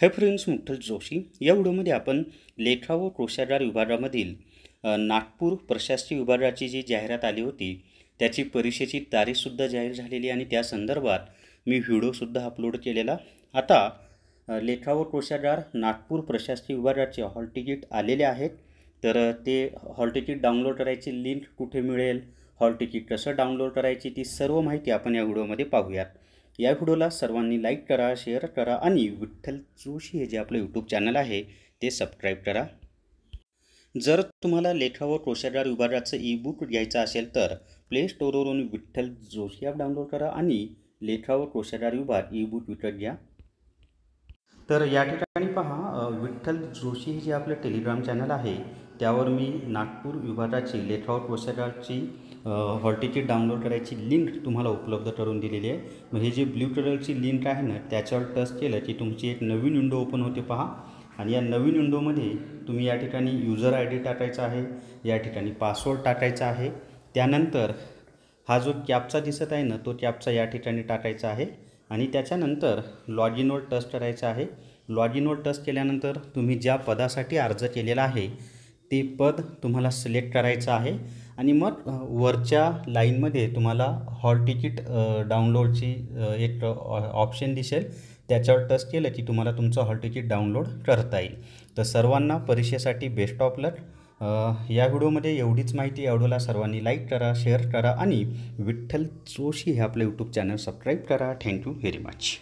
हे फ्रेंड्स, मुठ्ठल जोशी या व्हिडिओमध्ये आपण लेखा व कोषागार विभागामधील नागपूर प्रशासकीय विभागाची जी जाहिरात आली होती त्याची परीक्षेची तारीखसुद्धा जाहीर झालेली आणि त्या संदर्भात मी व्हिडिओसुद्धा अपलोड केलेला. आता लेखा व कोषागार नागपूर प्रशासकीय विभागाचे हॉल तिकीट आलेले आहेत. तर ते हॉल तिकीट डाउनलोड करायची लिंक कुठे मिळेल, हॉल तिकीट कसं डाउनलोड करायची, ती सर्व माहिती आपण या व्हिडिओमध्ये पाहूयात. या व्हिडिओला सर्वांनी लाईक करा, शेअर करा आणि विठ्ठल जोशी हे जे आपलं यूट्यूब चॅनल आहे ते सबस्क्राईब करा. जर तुम्हाला लेखा व कोषागार विभागाचं ई बुक घ्यायचं असेल तर प्ले स्टोअरवरून विठ्ठल जोशी ॲप डाउनलोड करा आणि लेखा व कोषागार विभाग ई बुक विकत घ्या. तर या ठिकाणी पहा, विठ्ठल जोशी हे जे आपलं टेलिग्राम चॅनल आहे त्यावर मी नागपूर विभागाची लेखा व कोषागारची हॉल तिकीट डाउनलोड करायची लिंक तुम्हाला उपलब्ध करून दिलेली आहे. मग हे जे ब्ल्यू कलरची लिंक आहे ना त्याच्यावर टच केलं की तुमची एक नवीन विंडो ओपन होते पहा. आणि या नवीन विंडोमध्ये तुम्ही या ठिकाणी युजर आय डी टाकायचा आहे, या ठिकाणी पासवर्ड टाकायचा आहे. त्यानंतर हा जो कॅप्चा दिसत आहे ना तो कॅप्चा या ठिकाणी टाकायचा आहे आणि त्याच्यानंतर लॉग इनवर टच करायचं आहे. लॉग इनवर टच केल्यानंतर तुम्ही ज्या पदासाठी अर्ज केलेला आहे ते पद तुम्हाला सिलेक्ट करायचं आहे आणि मग वरच्या लाईनमध्ये तुम्हाला हॉल तिकीट डाउनलोडची एक ऑप्शन दिसेल, त्याच्यावर टच केलं की तुम्हाला तुमचं हॉल तिकीट डाउनलोड करता येईल. तर सर्वांना परीक्षेसाठी बेस्ट ऑफ लक. या व्हिडिओमध्ये एवढीच माहिती. या व्हिडिओला सर्वांनी लाईक करा, शेअर करा आणि विठ्ठल जोशी हे आपलं यूट्यूब चॅनल सबस्क्राईब करा. Thank you very much.